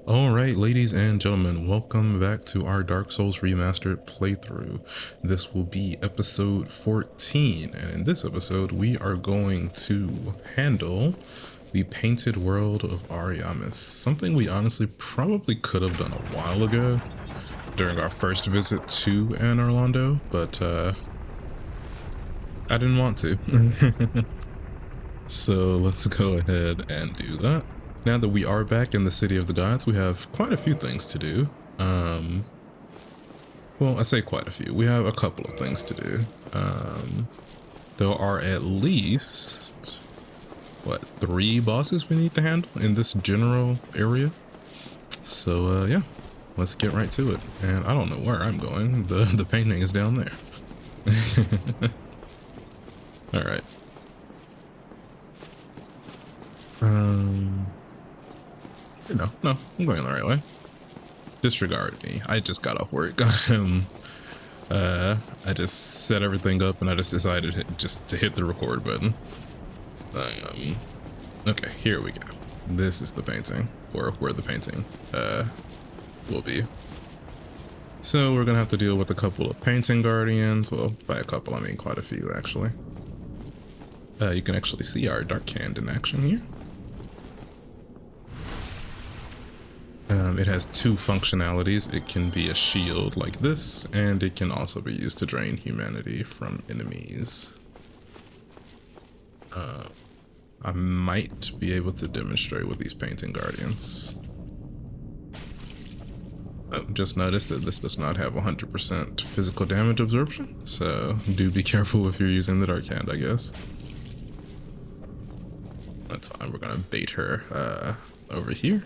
Alright, ladies and gentlemen, welcome back to our Dark Souls Remastered playthrough. This will be episode 14, and in this episode we are going to handle the painted world of Ariamis. Something we honestly probably could have done a while ago during our first visit to Anne Orlando, but I didn't want to. So let's go ahead and do that. Now that we are back in the City of the Gods, we have quite a few things to do. Well, I say quite a few. We have a couple of things to do. There are at least, what, 3 bosses we need to handle in this general area. So, yeah, let's get right to it. And I don't know where I'm going. The painting is down there. Alright. No, I'm going the right way. Disregard me. I just got off work. I just set everything up and I just decided to hit the record button. Okay, here we go. This is the painting, or where the painting will be. So we're gonna have to deal with a couple of painting guardians. Well, by a couple I mean quite a few actually. You can actually see our dark hand in action here. It has 2 functionalities. It can be a shield like this, and it can also be used to drain humanity from enemies. I might be able to demonstrate with these painting guardians. Just notice that this does not have 100% physical damage absorption, so do be careful if you're using the dark hand, I guess. That's fine, we're gonna bait her over here.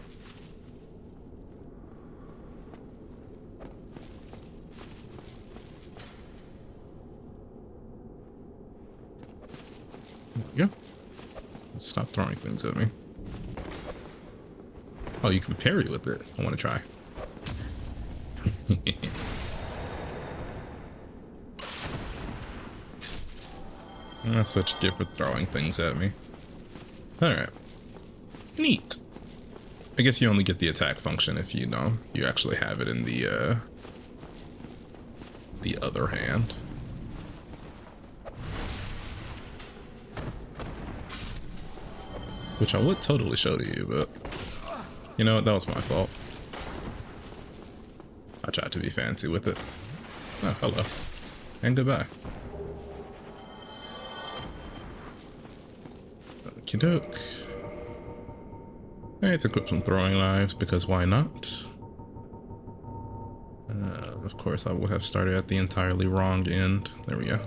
Yeah. Stop throwing things at me. Oh, you can parry with it. I want to try. That's what you get for throwing things at me. Alright. Neat. I guess you only get the attack function if you actually have it in the other hand. Which I would totally show to you, but you know what, that was my fault. I tried to be fancy with it. Oh, hello. And goodbye. Okie doke. Let's equip some throwing knives, because why not? Of course, I would have started at the entirely wrong end. There we go.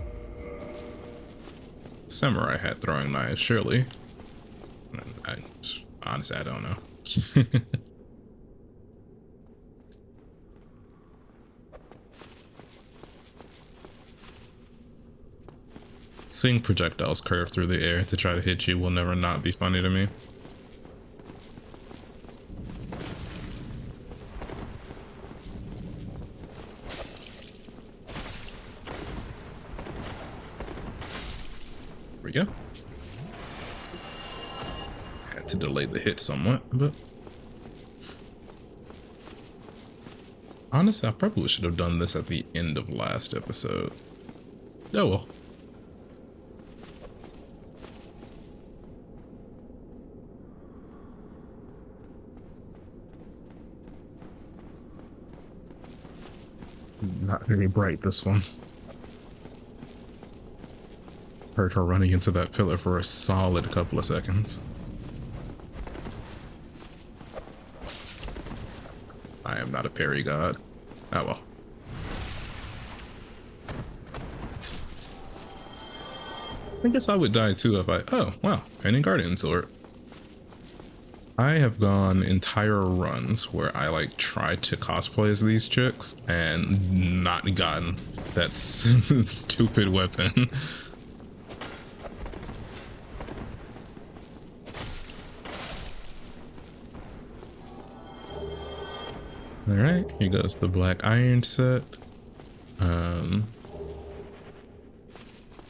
Samurai had throwing knives, surely. Honestly, I don't know. Seeing projectiles curve through the air to try to hit you will never not be funny to me. There we go. To delay the hit somewhat, but honestly, I probably should have done this at the end of last episode. Oh well. Not very bright, this one. Heard her running into that pillar for a solid couple of seconds. I am not a parry god. Oh well. I guess I would die too if oh wow, painting guardian sword. I have gone entire runs where I like tried to cosplay as these chicks and not gotten that stupid weapon. Alright, here goes the black iron set.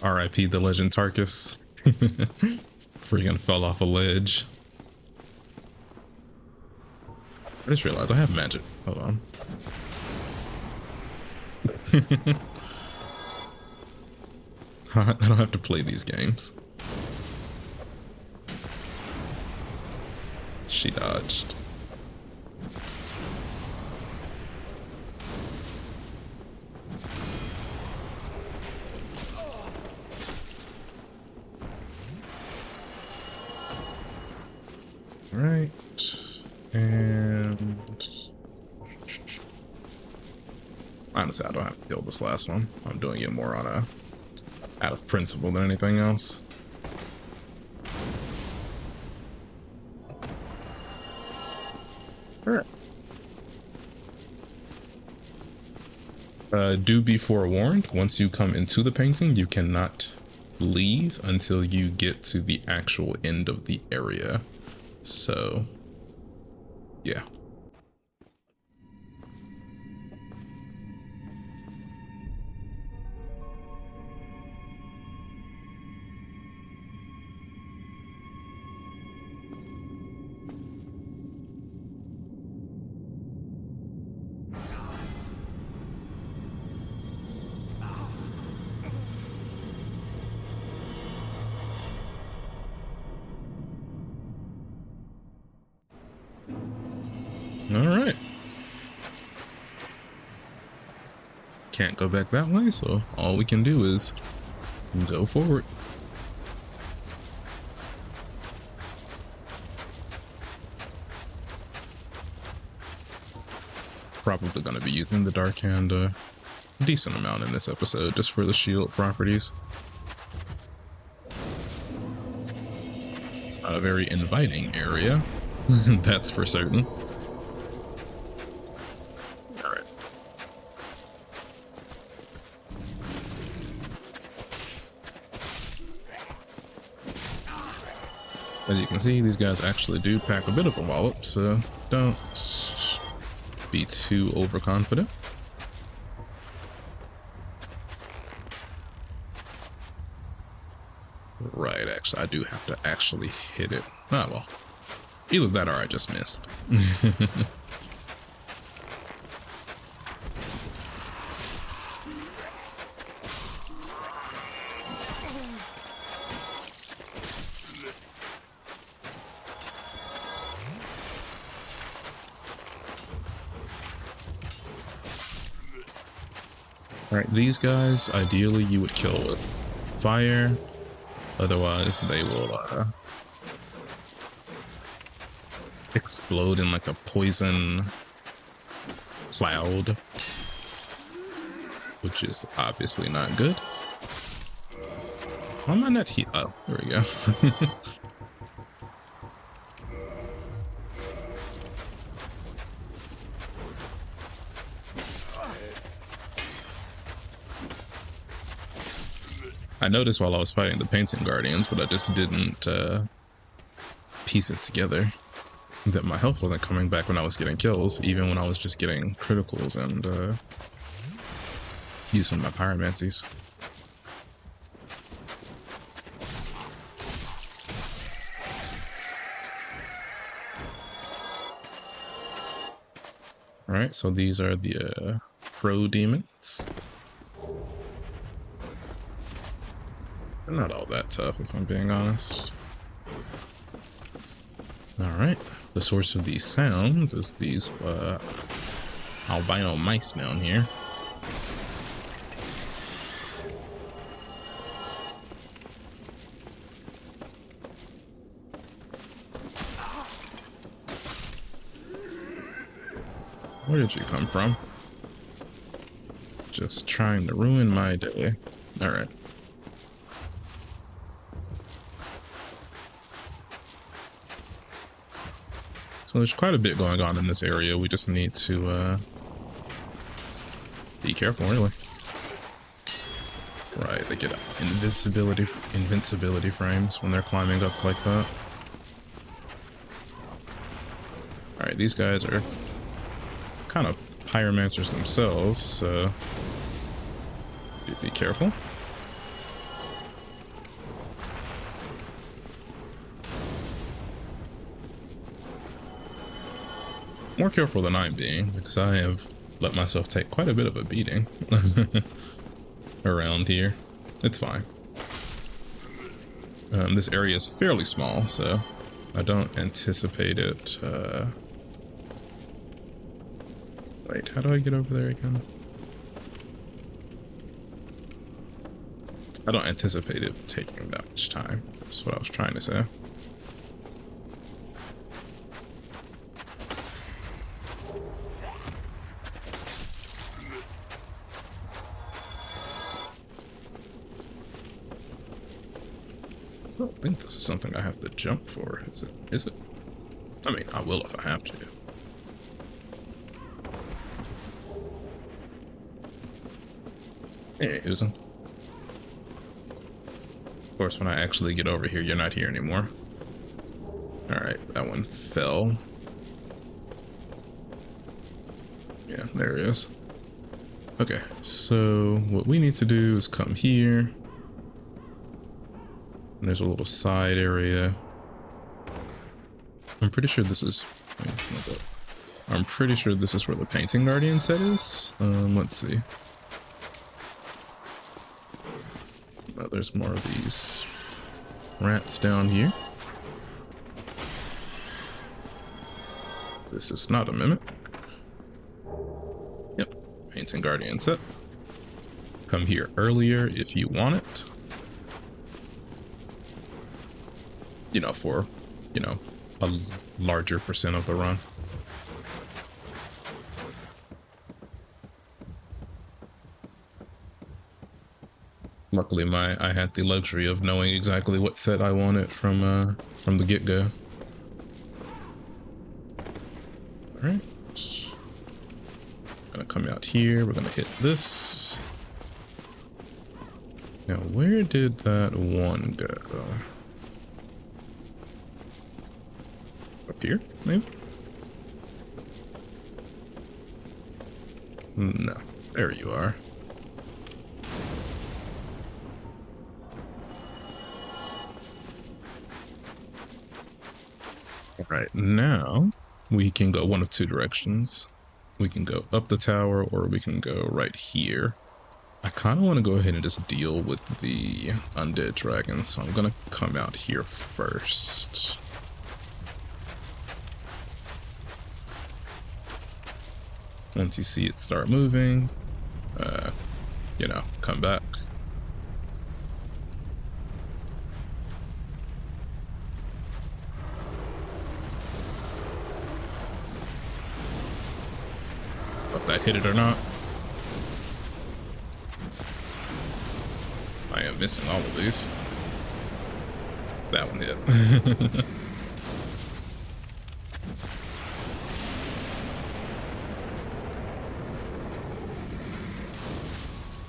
R.I.P. the legend Tarkus. Freaking fell off a ledge. I just realized I have magic. Hold on. I don't have to play these games. She dodged. Right. And honestly, I don't have to kill this last one. I'm doing it more on a out of principle than anything else. Alright. Do be forewarned, once you come into the painting, you cannot leave until you get to the actual end of the area. So, yeah. Alright. Can't go back that way, so all we can do is go forward. Probably going to be using the Dark Hand a decent amount in this episode, just for the shield properties. It's not a very inviting area, that's for certain. Alright. As you can see, these guys actually do pack a bit of a wallop, so don't be too overconfident. Right, actually, I do have to actually hit it. Ah, well. Either that or I just missed. Alright, these guys, ideally you would kill with fire. Otherwise, they will explode in like a poison cloud, which is obviously not good. Why am I not here? Oh, there we go. I noticed while I was fighting the painting guardians, but I just didn't piece it together that my health wasn't coming back when I was getting kills, even when I was just getting criticals and using my pyromancies. Alright, so these are the pro demons. They're not all that tough, if I'm being honest. Alright, the source of these sounds is these albino mice down here. Where did you come from? Just trying to ruin my day. Alright. So there's quite a bit going on in this area. We just need to be careful, really. Right, they get invincibility frames when they're climbing up like that. Alright, these guys are kind of pyromancers themselves, so be careful. More careful than I'm being, because I have let myself take quite a bit of a beating around here. It's fine. This area is fairly small, so I don't anticipate it. Wait, how do I get over there again? I don't anticipate it taking that much time. That's what I was trying to say. I don't think this is something I have to jump for, is it? Is it? I mean, I will if I have to. There he is. Of course, when I actually get over here, you're not here anymore. Alright, that one fell. Yeah, there he is. Okay, so what we need to do is come here. And there's a little side area. I'm pretty sure this is... Wait, what's up? I'm pretty sure this is where the painting guardian set is. Let's see. Oh, there's more of these rats down here. This is not a mimic. Yep, painting guardian set. Come here earlier if you want it. You know, for, you know, a larger percent of the run. Luckily, I had the luxury of knowing exactly what set I wanted from the get-go. All right, gonna come out here. We're gonna hit this. Now, where did that one go? Up here, maybe? No, there you are. Right, now we can go one of two directions. We can go up the tower or we can go right here. I kind of want to go ahead and just deal with the undead dragon, so I'm gonna come out here first. Once you see it start moving, you know, come back. If that hit it or not. I am missing all of these. That one hit.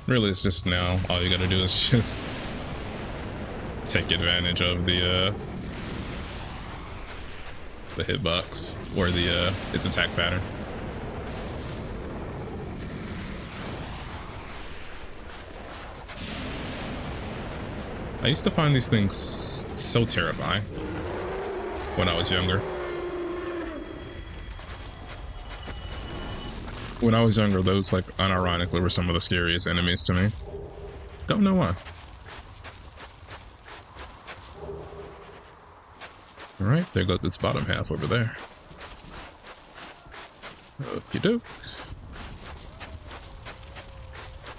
Really, it's just now, all you gotta do is just take advantage of the hitbox, or its attack pattern. I used to find these things so terrifying when I was younger. When I was younger, those, like, unironically were some of the scariest enemies to me. Don't know why. Alright, there goes its bottom half over there. Okie doke.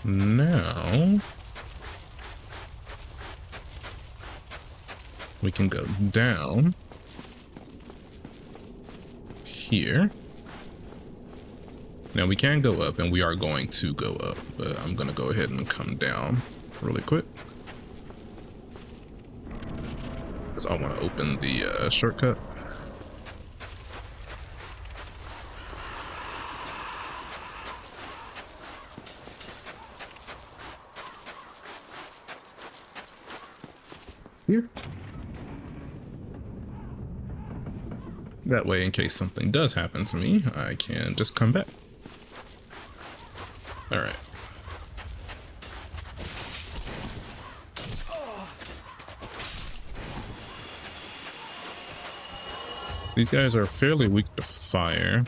Now we can go down here. Now we can go up, and we are going to go up, but I'm gonna go ahead and come down really quick, because I want to open the shortcut. Here. That way, in case something does happen to me, I can just come back. Alright. These guys are fairly weak to fire.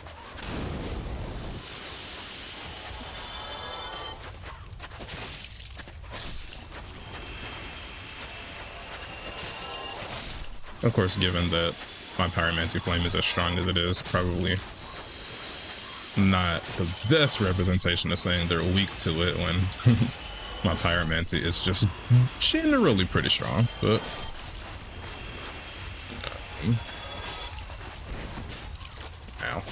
Of course, given that my pyromancy flame is as strong as it is, probably not the best representation of saying they're weak to it when my pyromancy is just generally pretty strong, but ow.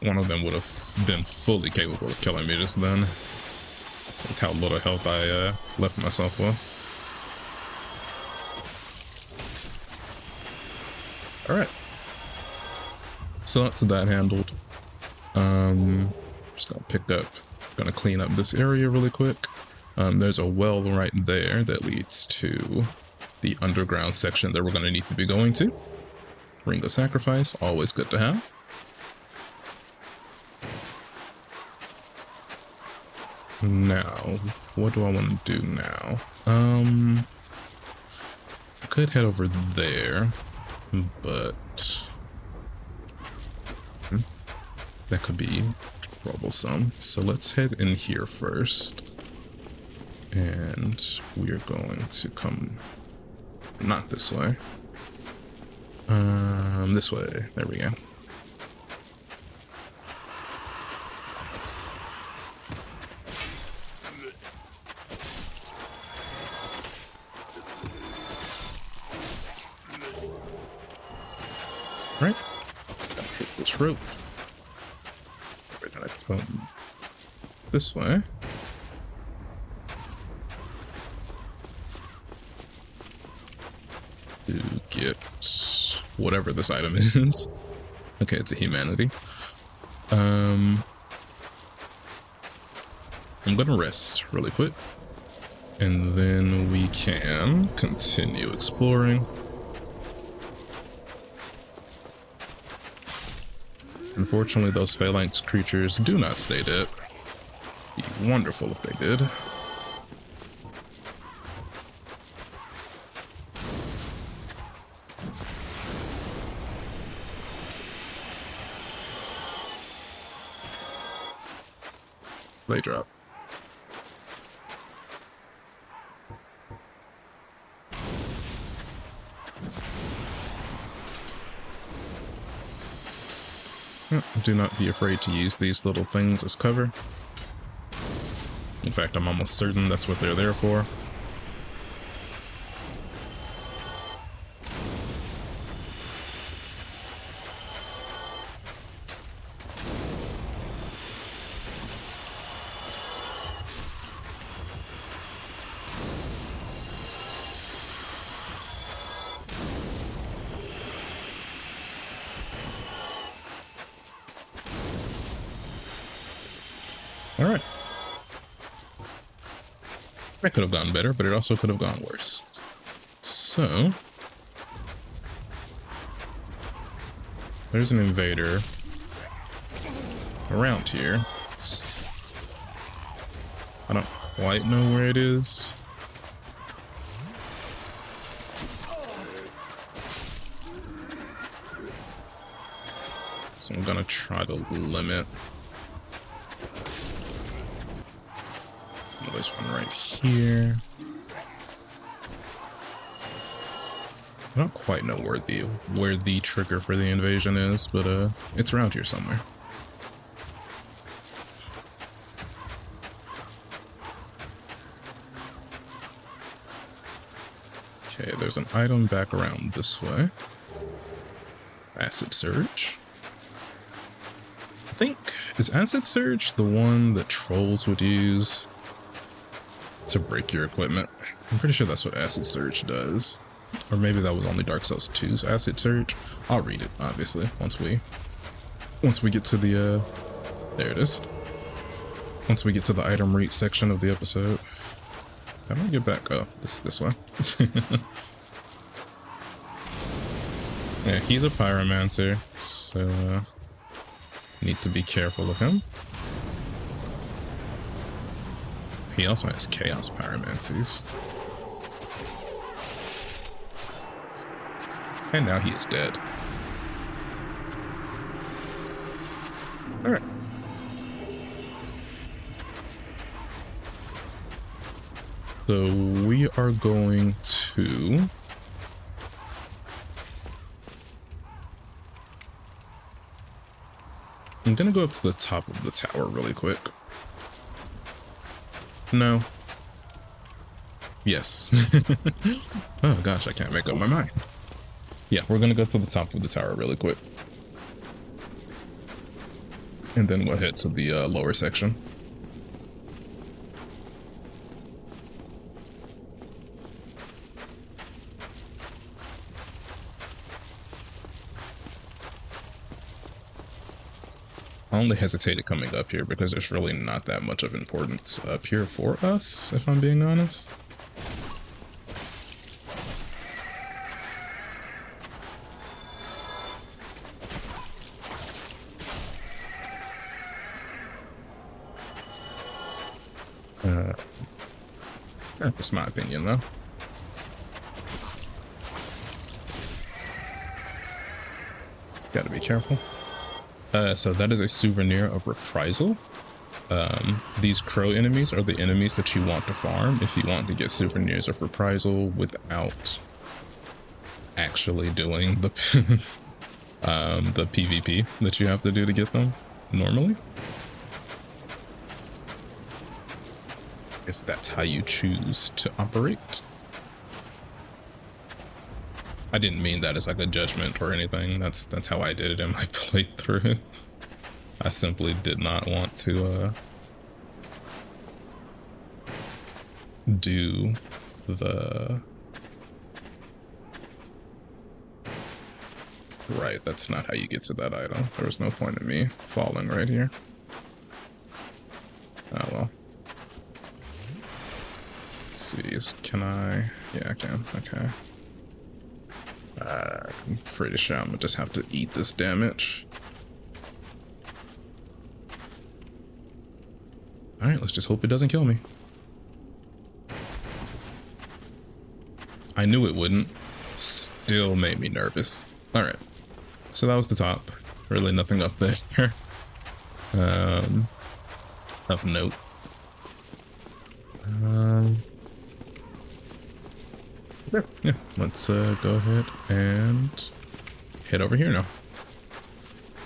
One of them would have been fully capable of killing me just then. Look how little health I left myself with. Alright. So that's that handled. Just gonna clean up this area really quick. There's a well right there that leads to the underground section that we're gonna need to be going to. Ring of Sacrifice, always good to have. Now, what do I want to do now? I could head over there, but that could be troublesome. So let's head in here first. And we are going to come not this way. This way. There we go. Right, gotta hit this rope. We're gonna come this way. To get whatever this item is. Okay, it's a humanity. I'm gonna rest really quick. And then we can continue exploring. Unfortunately, those phalanx creatures do not stay dead. It'd be wonderful if they did. They drop. Do not be afraid to use these little things as cover. In fact, I'm almost certain that's what they're there for. Alright. That could have gone better, but it also could have gone worse. So, there's an invader around here. I don't quite know where it is. So I'm gonna try to limit. There's one right here. I don't quite know where the trigger for the invasion is, but it's around here somewhere. Okay, there's an item back around this way. Acid Surge. I think, is Acid Surge the one that trolls would use to break your equipment? I'm pretty sure that's what Acid Surge does. Or maybe that was only Dark Souls 2's Acid Surge. I'll read it, obviously, once we get to the there it is. Once we get to the item read section of the episode. How do I get back? Oh, this way. Yeah, he's a pyromancer, so need to be careful of him. He also has chaos pyromancies. And now he is dead. Alright. So we are going to... I'm gonna go up to the top of the tower really quick. No. Yes. Oh gosh, I can't make up my mind. Yeah, we're gonna go to the top of the tower really quick. And then we'll head to the lower section. I only hesitated coming up here because there's really not that much of importance up here for us, if I'm being honest. That's my opinion, though. Gotta be careful. So that is a souvenir of reprisal. These crow enemies are the enemies that you want to farm if you want to get souvenirs of reprisal without actually doing the the PvP that you have to do to get them normally. If that's how you choose to operate. I didn't mean that as like a judgment or anything. That's how I did it in my playthrough. I simply did not want to do the... Right, that's not how you get to that item. There was no point in me falling right here. Oh well. Let's see, can I... Yeah, I can, okay. I'm pretty sure I'm gonna just have to eat this damage. Alright, let's just hope it doesn't kill me. I knew it wouldn't. Still made me nervous. Alright. So that was the top. Really nothing up there. Of note. Yeah, let's go ahead and head over here now.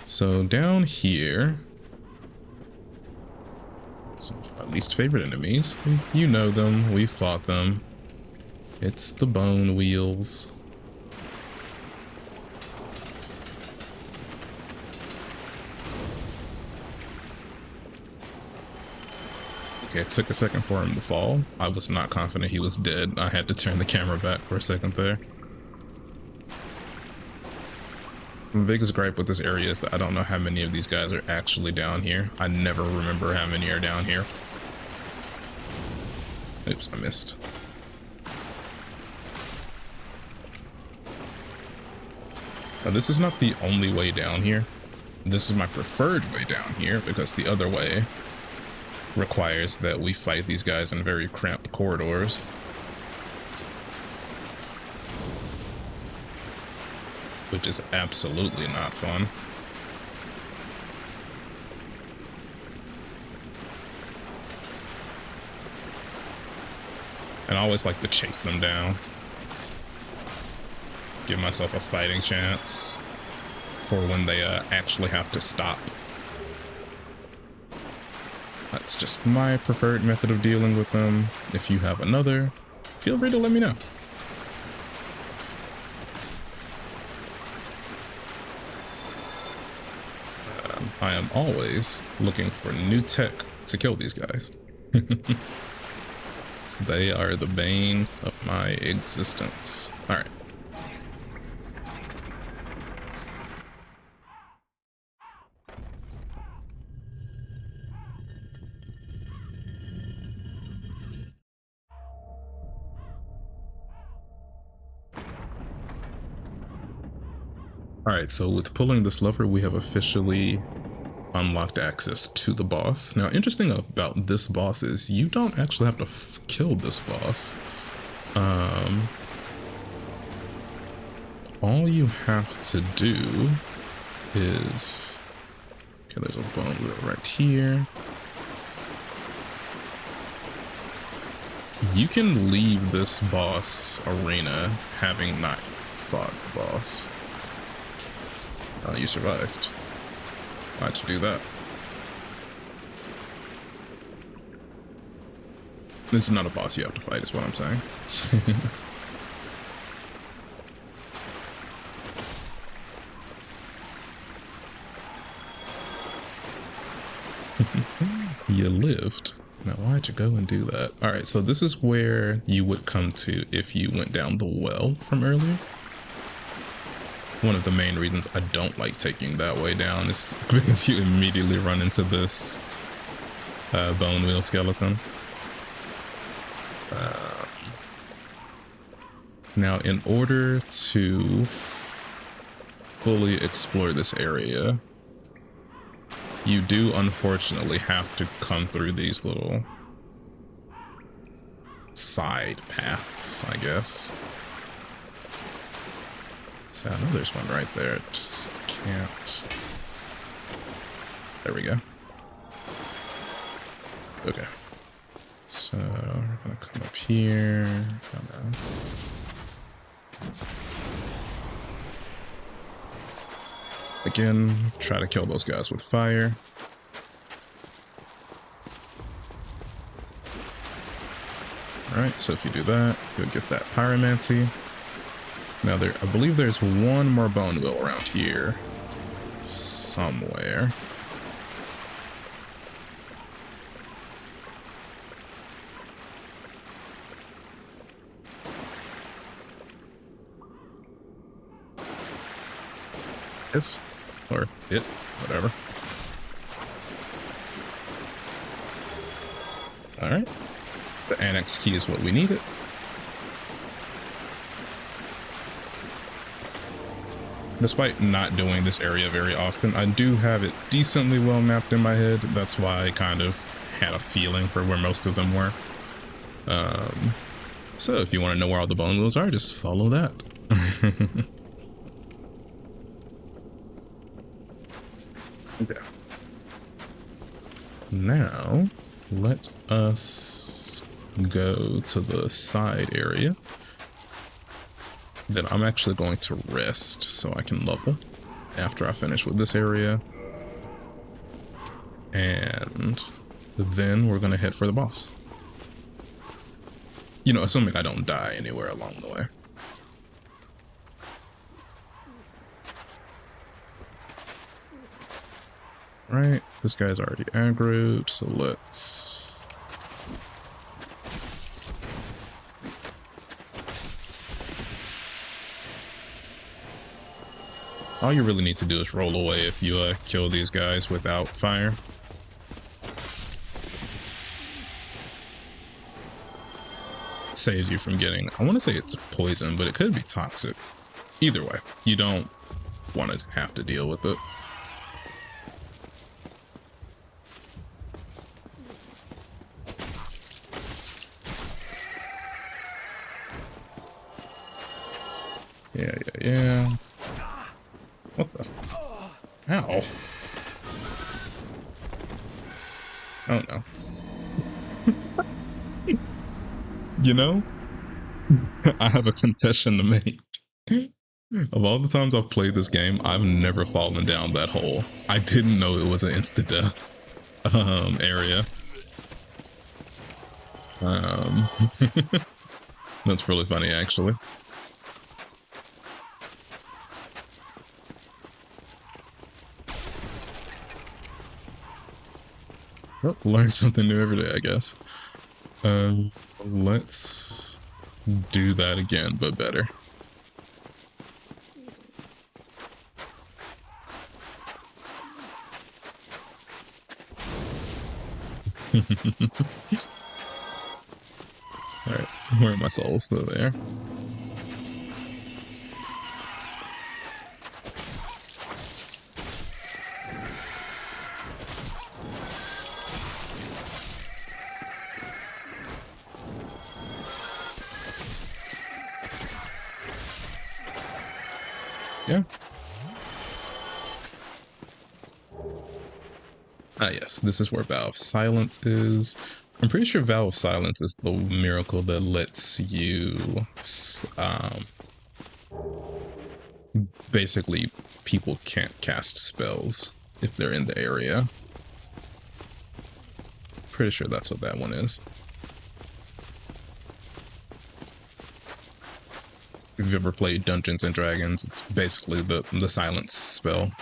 So down here, some of my least favorite enemies. You know them, we fought them. It's the bone wheels. Okay, it took a second for him to fall. I was not confident he was dead. I had to turn the camera back for a second there. The biggest gripe with this area is that I don't know how many of these guys are actually down here. I never remember how many are down here. Oops, I missed. Now, this is not the only way down here. This is my preferred way down here because the other way requires that we fight these guys in very cramped corridors. Which is absolutely not fun. And I always like to chase them down. Give myself a fighting chance for when they actually have to stop. That's just my preferred method of dealing with them. If you have another, feel free to let me know. I am always looking for new tech to kill these guys. So they are the bane of my existence. Alright. Alright, so with pulling this lever, we have officially unlocked access to the boss. Now, interesting about this boss is you don't actually have to kill this boss. All you have to do is... Okay, there's a bone wheel right here. You can leave this boss arena having not fought the boss. You survived. Why'd you do that? This is not a boss you have to fight, is what I'm saying. You lived. Now, why'd you go and do that? Alright, so this is where you would come to if you went down the well from earlier. One of the main reasons I don't like taking that way down is because you immediately run into this bone wheel skeleton. Now, in order to fully explore this area, you do unfortunately have to come through these little side paths, I guess. So I know there's one right there, just can't. There we go. Okay. So we're gonna come up here. Again, try to kill those guys with fire. Alright, so if you do that, you'll get that pyromancy. Now I believe there's one more bone wheel around here. Somewhere. This? Or it, whatever. Alright. The annex key is what we needed. Despite not doing this area very often, I do have it decently well mapped in my head. That's why I kind of had a feeling for where most of them were. So if you want to know where all the bone wheels are, just follow that. Okay. Now, let us go to the side area. Then I'm actually going to rest so I can level after I finish with this area. And then we're going to head for the boss. You know, assuming I don't die anywhere along the way. Right, this guy's already aggroed, so let's... All you really need to do is roll away if you kill these guys without fire. Saves you from getting, I want to say it's poison, but it could be toxic. Either way, you don't want to have to deal with it. Yeah. What the? Ow. Oh no. You know, I have a confession to make. Of all the times I've played this game, I've never fallen down that hole. I didn't know it was an insta-death area. That's really funny, actually. Well, learn something new every day, I guess. Let's do that again, but better. Alright, where are my souls? They're there. Yeah. Ah, yes, this is where Valve Silence is. I'm pretty sure Vow of Silence is the miracle that lets you, basically, people can't cast spells if they're in the area. Pretty sure that's what that one is. If you've ever played Dungeons and Dragons, it's basically the silence spell.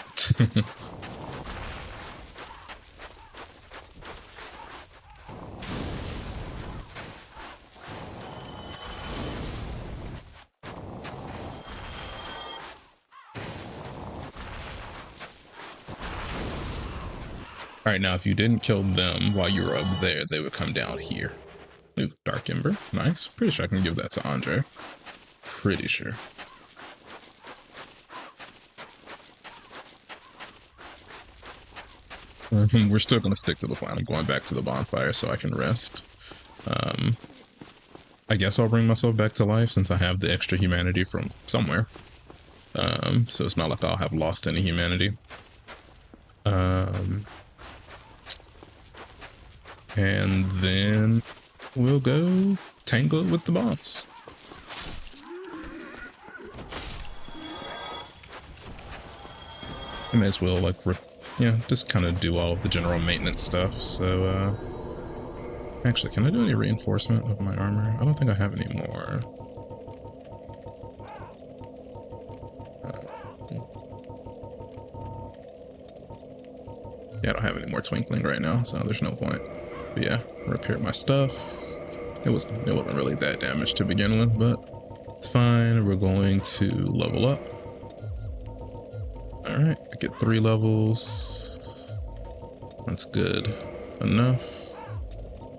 Alright, now if you didn't kill them while you were up there, they would come down here. Ooh, Dark Ember. Nice. Pretty sure I can give that to Andre. Pretty sure. We're still going to stick to the plan. I'm going back to the bonfire so I can rest. I guess I'll bring myself back to life since I have the extra humanity from somewhere. So it's not like I'll have lost any humanity. And then we'll go tangle it with the boss. I may as well, like, just kind of do all of the general maintenance stuff. So, actually, can I do any reinforcement of my armor? I don't think I have any more. Yeah, I don't have any more twinkling right now, so there's no point. But yeah, repair my stuff. It wasn't really that damaged to begin with, but it's fine. We're going to level up. Alright, I get 3 levels. That's good enough.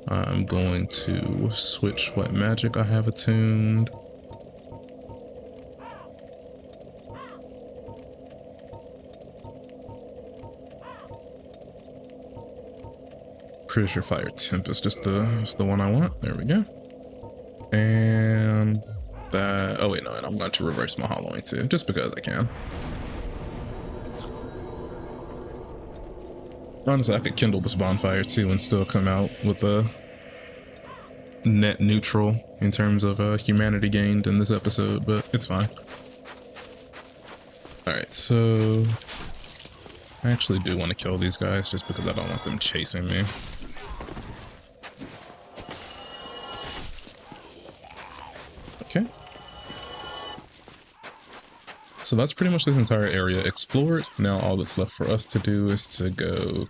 I'm going to switch what magic I have attuned. Pretty sure Fire Tempest is the one I want. There we go. And that. Oh wait, no, and I'm going to reverse my hollowing too, just because I can. Honestly, I could kindle this bonfire too and still come out with a net neutral in terms of humanity gained in this episode, but it's fine. Alright, so I actually do want to kill these guys just because I don't want them chasing me. Okay. So that's pretty much this entire area explored. Now all that's left for us to do is to go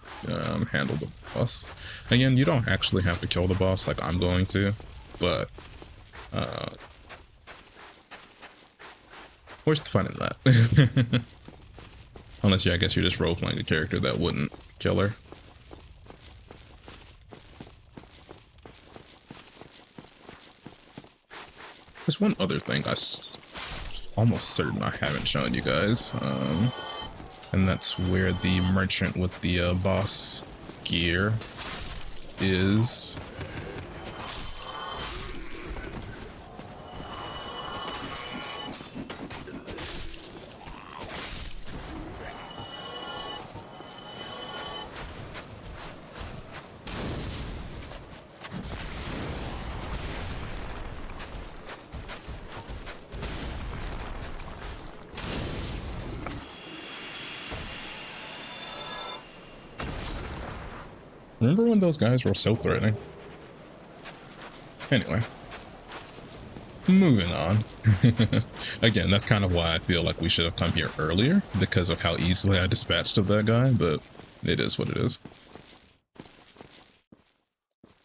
handle the boss. Again, you don't actually have to kill the boss like I'm going to, but where's the fun in that? Unless, yeah, I guess you're just role-playing a character that wouldn't kill her. There's one other thing almost certain I haven't shown you guys, and that's where the merchant with the boss gear is. Remember when those guys were so threatening? Anyway. Moving on. Again, that's kind of why I feel like we should have come here earlier, because of how easily I dispatched of that guy, but it is what it is.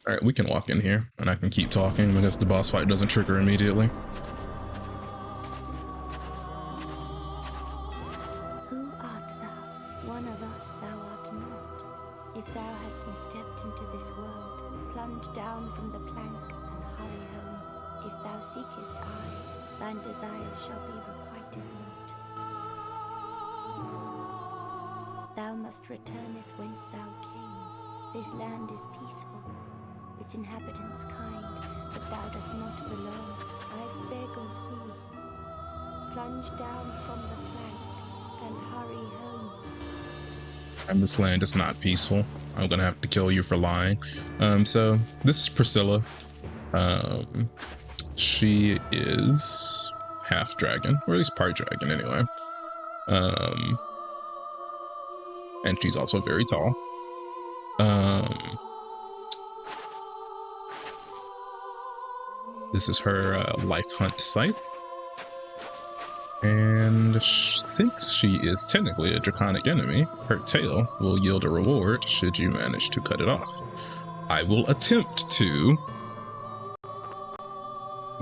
Alright, we can walk in here, and I can keep talking because the boss fight doesn't trigger immediately. Returneth whence thou came. This land is peaceful, its inhabitants kind, but thou dost not belong. I beg of thee, plunge down from the plank and hurry home. And this land is not peaceful. I'm gonna have to kill you for lying. So this is Priscilla. She is half dragon, or at least part dragon anyway. And she's also very tall. This is her life hunt site. And since she is technically a draconic enemy, her tail will yield a reward should you manage to cut it off. I will attempt to.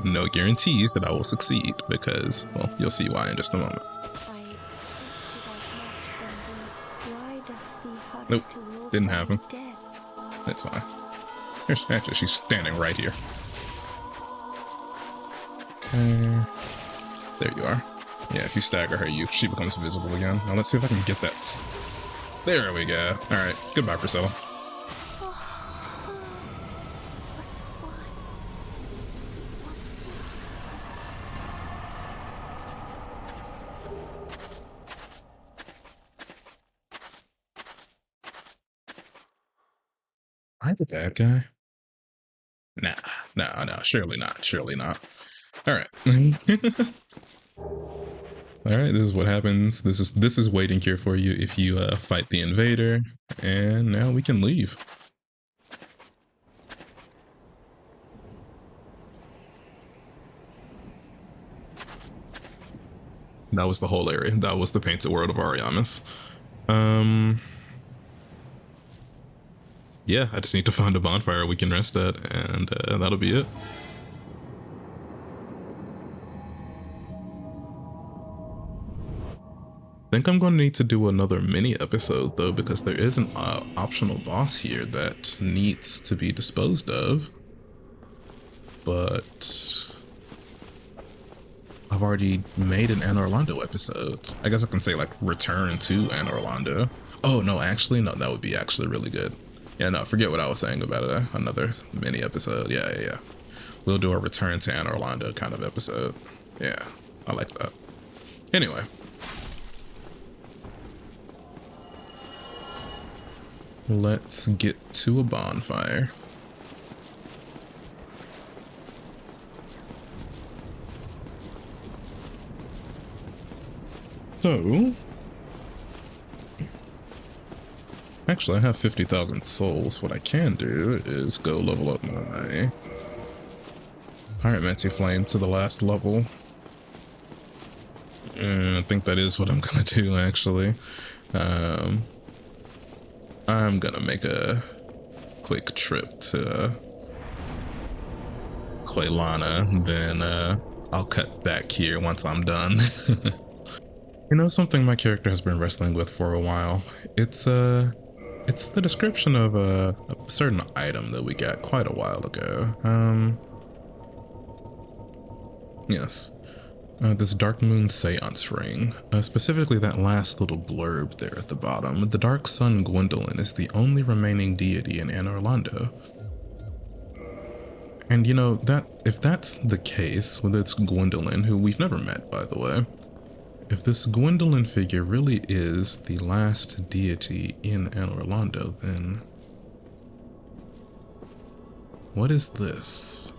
No guarantees that I will succeed because, well, you'll see why in just a moment. Nope, didn't happen. That's fine. Actually, she's standing right here. Okay, there you are. Yeah, if you stagger her, she becomes visible again. Now let's see if I can get that. There we go. All right, goodbye, Priscilla. I'm the bad guy. Nah, surely not. All right. All right, this is what happens. This is waiting here for you if you fight the invader, and now we can leave. That was the whole area. That was the painted world of Ariamis. Yeah, I just need to find a bonfire we can rest at, and that'll be it. I think I'm going to need to do another mini episode though, because there is an optional boss here that needs to be disposed of. But I've already made an Anor Londo episode. I guess I can say like return to Anor Londo. Oh no, actually no, that would be actually really good. Yeah, no, forget what I was saying about another mini episode. Yeah. We'll do a return to Anor Londo kind of episode. Yeah, I like that. Anyway. Let's get to a bonfire. So, actually I have 50,000 souls. What I can do is go level up my Pyromancy Flame to the last level. I think that is what I'm gonna do actually. I'm gonna make a quick trip to Quaylana, then I'll cut back here once I'm done. You know, something my character has been wrestling with for a while. It's the description of a certain item that we got quite a while ago. Yes. This Dark Moon Seance ring, specifically that last little blurb there at the bottom. The Dark Sun Gwendolyn is the only remaining deity in Anor Londo. And you know, if that's the case, with it's Gwendolyn, who we've never met by the way, if this Gwendolyn figure really is the last deity in Anor Londo, then what is this?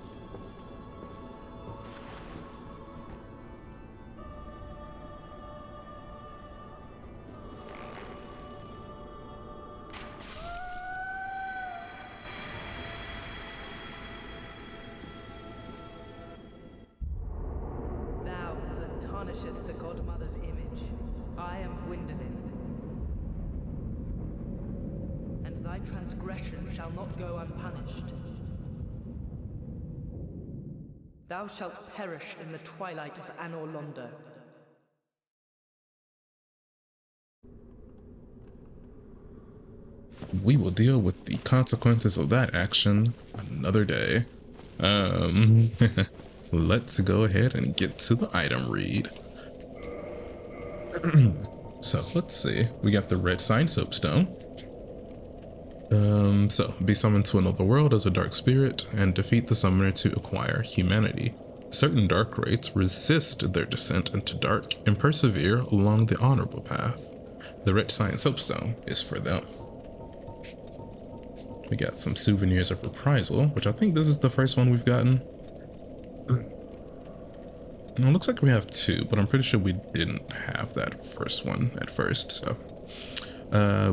The godmother's image. I am Gwendolyn, and thy transgression shall not go unpunished. Thou shalt perish in the twilight of Anor Londo. We will deal with the consequences of that action another day. Let's go ahead and get to the item read. So let's see. We got the red sign soapstone. So be summoned to another world as a dark spirit and defeat the summoner to acquire humanity. Certain dark rates resist their descent into dark and persevere along the honorable path. The Red Science Soapstone is for them. We got some souvenirs of reprisal, which I think this is the first one we've gotten. No, it looks like we have two, but I'm pretty sure we didn't have that first one at first, so.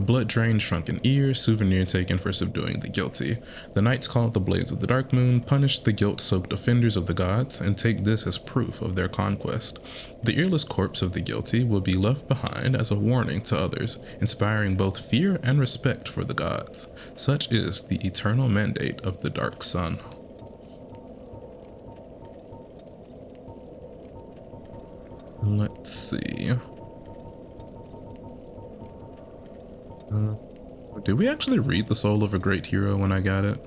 Blood drained shrunken ear, souvenir taken for subduing the guilty. The knights call it the Blades of the Dark Moon, punish the guilt-soaked offenders of the gods, and take this as proof of their conquest. The earless corpse of the guilty will be left behind as a warning to others, inspiring both fear and respect for the gods. Such is the eternal mandate of the Dark Sun. Let's see. Did we actually read The Soul of a Great Hero when I got it?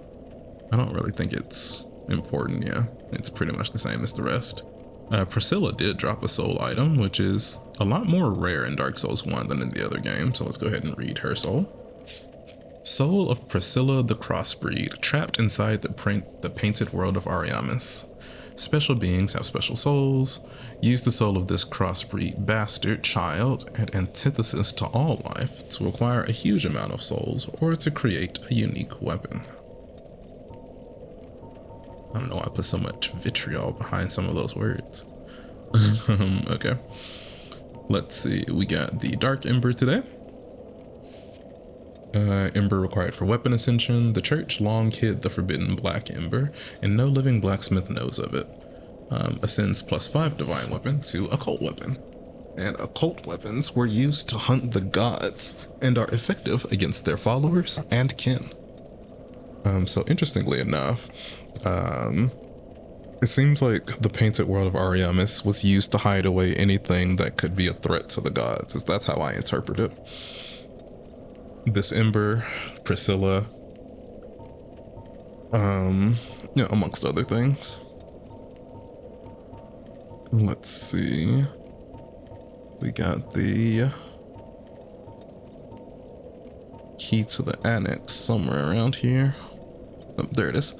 I don't really think it's important, yeah. It's pretty much the same as the rest. Priscilla did drop a soul item, which is a lot more rare in Dark Souls 1 than in the other game, so let's go ahead and read her soul. Soul of Priscilla the Crossbreed, trapped inside the painted world of Ariamis. Special beings have special souls. Use the soul of this crossbreed bastard child at antithesis to all life to acquire a huge amount of souls or to create a unique weapon. I don't know why I put so much vitriol behind some of those words. Okay. Let's see. We got the Dark Ember today. Ember required for weapon ascension. The church long hid the forbidden black ember, and no living blacksmith knows of it. Ascends +5 divine weapon to occult weapon. And occult weapons were used to hunt the gods and are effective against their followers and kin. So interestingly enough, it seems like the painted world of Ariamis was used to hide away anything that could be a threat to the gods, as that's how I interpret it. This Ember, Priscilla, amongst other things. Let's see. We got the key to the annex somewhere around here. Oh, there it is.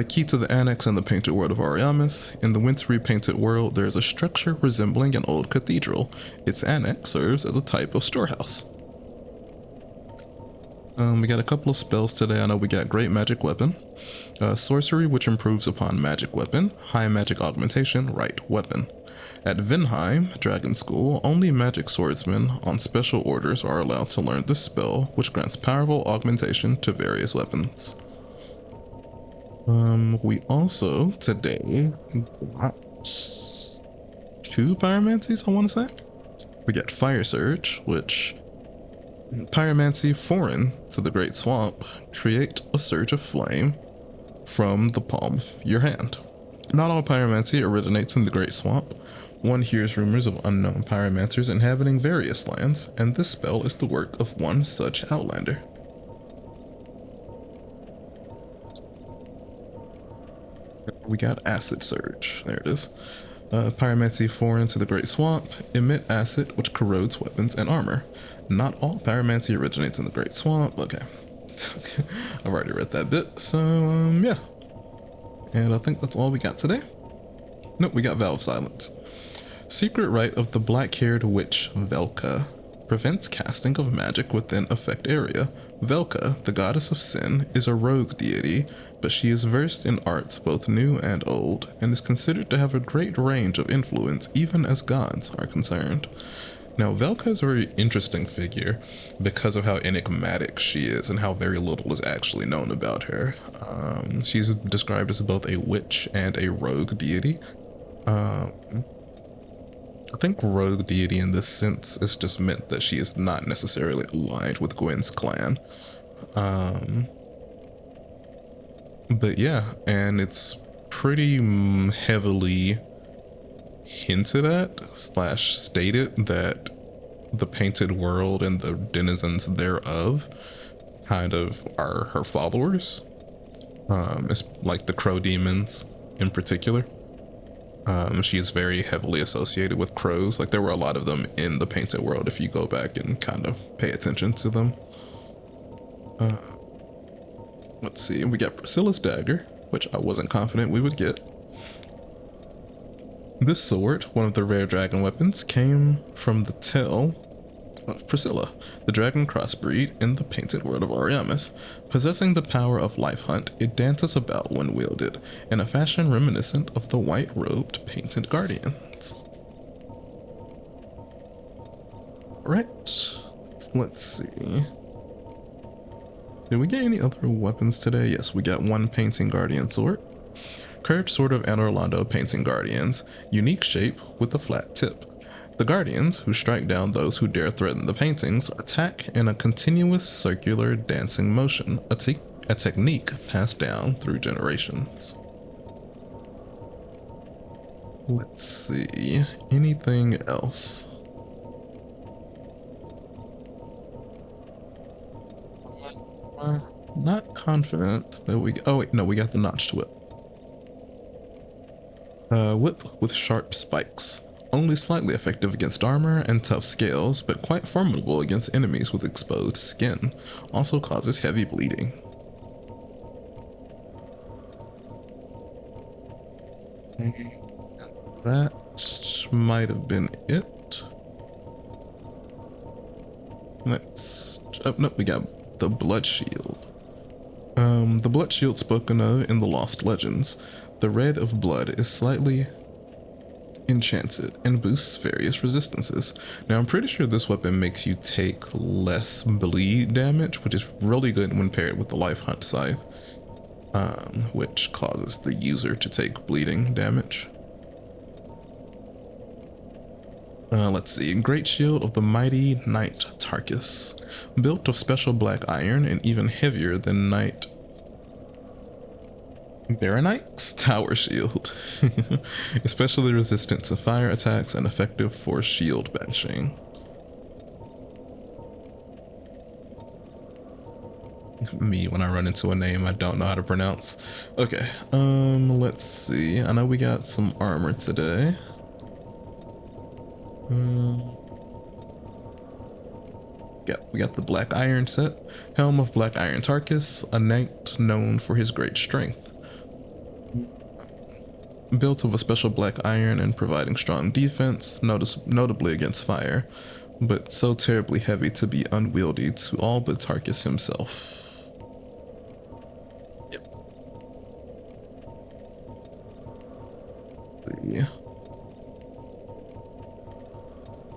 Key to the annex in the painted world of Ariamis. In the wintry painted world, there is a structure resembling an old cathedral. Its annex serves as a type of storehouse. We got a couple of spells today. I know we got Great Magic Weapon, Sorcery, which improves upon Magic Weapon, High Magic Augmentation, Right Weapon. At Vinheim Dragon School, only magic swordsmen on special orders are allowed to learn this spell, which grants powerful augmentation to various weapons. We also today got 2 pyromancies, I want to say. We got Fire Surge, which pyromancy foreign to the Great Swamp, create a surge of flame from the palm of your hand. Not all pyromancy originates in the Great Swamp. One hears rumors of unknown pyromancers inhabiting various lands, and this spell is the work of one such outlander. We got Acid Surge, there it is. Pyromancy foreign to the Great Swamp, emit acid which corrodes weapons and armor. Not all pyromancy originates in the Great Swamp. Okay. I've already read that bit, so yeah. And I think that's all we got today. Nope, we got Valve Silence. Secret Rite of the Black-Haired Witch, Velka. Prevents casting of magic within effect area. Velka, the goddess of sin, is a rogue deity, but she is versed in arts both new and old, and is considered to have a great range of influence even as gods are concerned. Now, Velka is a very interesting figure because of how enigmatic she is and how very little is actually known about her. She's described as both a witch and a rogue deity. I think rogue deity in this sense is just meant that she is not necessarily aligned with Gwen's clan. But yeah, and it's pretty heavily hinted at / stated that the painted world and the denizens thereof kind of are her followers. It's like the crow demons in particular. She is very heavily associated with crows. Like there were a lot of them in the painted world if you go back and kind of pay attention to them. Let's see, we got Priscilla's dagger, which I wasn't confident we would get. This sword, one of the rare dragon weapons, came from the tail of Priscilla, the dragon crossbreed in the painted world of Ariamis. Possessing the power of Life Hunt, it dances about when wielded, in a fashion reminiscent of the white-robed painted guardians. Right, let's see. Did we get any other weapons today? Yes, we got one painting guardian sword. Curved sword of A.W.R painting guardians, unique shape with a flat tip. The guardians, who strike down those who dare threaten the paintings, attack in a continuous circular dancing motion, a technique passed down through generations. Let's see, anything else? Not confident that we, oh wait, no, we got the notched whip. Whip with sharp spikes. Only slightly effective against armor and tough scales, but quite formidable against enemies with exposed skin. Also causes heavy bleeding. That might have been it. Let's... oh, no, we got the blood shield. The blood shield spoken of in the Lost Legends. The red of blood is slightly enchanted and boosts various resistances. Now I'm pretty sure this weapon makes you take less bleed damage, which is really good when paired with the Life Hunt scythe, which causes the user to take bleeding damage. Let's see, Great Shield of the Mighty Knight Tarkus. Built of special black iron and even heavier than Knight Baronite's Tower Shield. Especially resistant to fire attacks and effective for shield bashing. Me when I run into a name I don't know how to pronounce. Okay, let's see. I know we got some armor today. We got the Black Iron set. Helm of Black Iron Tarkus, a knight known for his great strength. Built of a special black iron and providing strong defense, notably against fire, but so terribly heavy to be unwieldy to all but Tarkus himself. Yep. Yeah.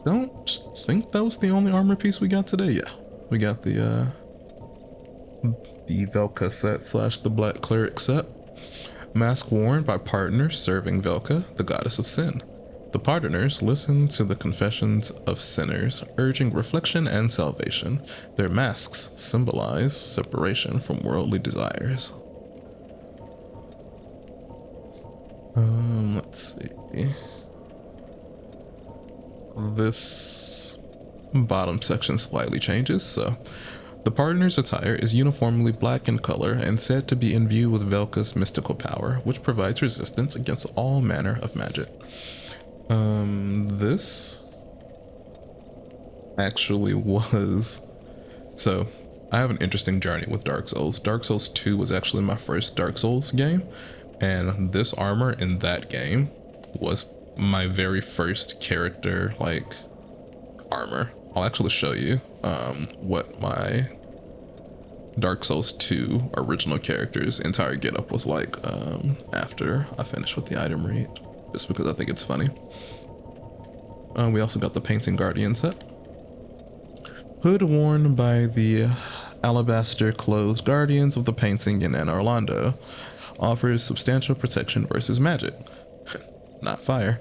Don't think that was the only armor piece we got today. Yeah, we got the Velka set slash the Black Cleric set. Mask worn by partners serving Velka, the goddess of sin. The partners listen to the confessions of sinners, urging reflection and salvation. Their masks symbolize separation from worldly desires. Let's see. This bottom section slightly changes, so the partner's attire is uniformly black in color and said to be imbued with Velka's mystical power, which provides resistance against all manner of magic. This actually was... So, I have an interesting journey with Dark Souls. Dark Souls 2 was actually my first Dark Souls game, and this armor in that game was my very first character, like, armor. I'll actually show you what my Dark Souls 2 original character's entire getup was like after I finished with the item read, just because I think it's funny. We also got the Painting Guardian set. Hood worn by the alabaster clothed guardians of the painting in A.W.R. offers substantial protection versus magic, not fire.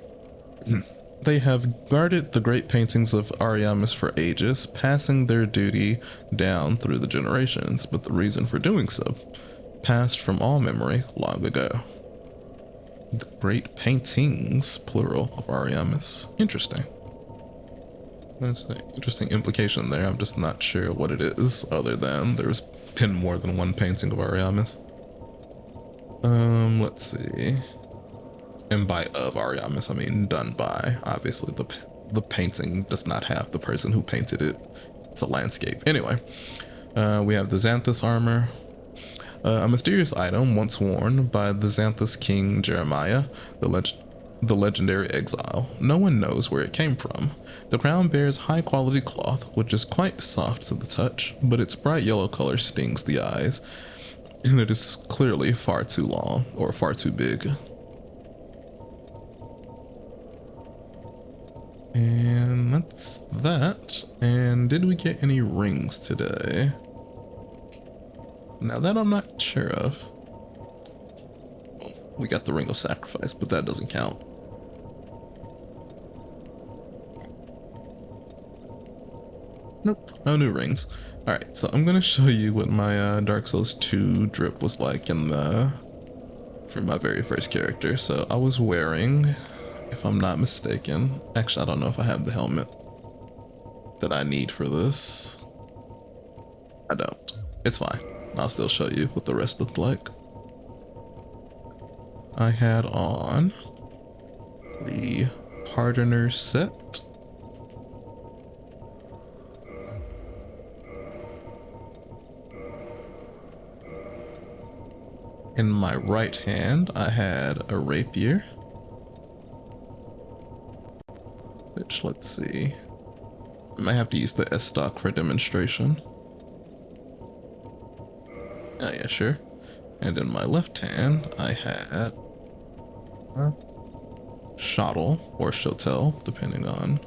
They have guarded the great paintings of Ariamis for ages, passing their duty down through the generations, but the reason for doing so passed from all memory long ago. The great paintings, plural, of Ariamis. Interesting. That's an interesting implication there. I'm just not sure what it is, other than there's been more than one painting of Ariamis. Let's see. And by of Ariamis, I mean done by. Obviously, the painting does not have the person who painted it. It's a landscape. Anyway, we have the Xanthus armor. A mysterious item once worn by the Xanthus king Jeremiah, the The legendary exile. No one knows where it came from. The crown bears high quality cloth, which is quite soft to the touch, but its bright yellow color stings the eyes, and it is clearly far too long, or far too big. And that's that. And did we get any rings today? Now that I'm not sure of. Well, we got the ring of sacrifice, but that doesn't count. Nope, no new rings. Alright, so I'm gonna show you what my Dark Souls 2 drip was like in the for my very first character. So I was wearing, if I'm not mistaken, actually I don't know if I have the helmet that I need for this. I don't. It's fine. I'll still show you what the rest looked like. I had on the Pardoner set. In my right hand, I had a rapier. Which, let's see. I might have to use the S stock for demonstration. Oh yeah, sure. And in my left hand, I had a shottle, or shotel, depending on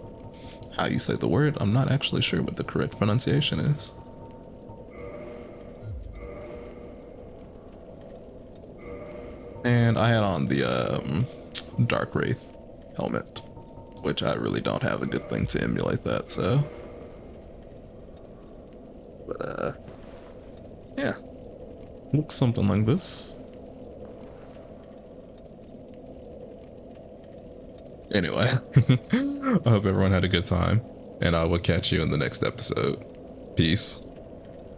how you say the word. I'm not actually sure what the correct pronunciation is. And I had on the Dark Wraith helmet, which I really don't have a good thing to emulate that, so. But yeah, looks something like this. Anyway, I hope everyone had a good time, and I will catch you in the next episode. Peace.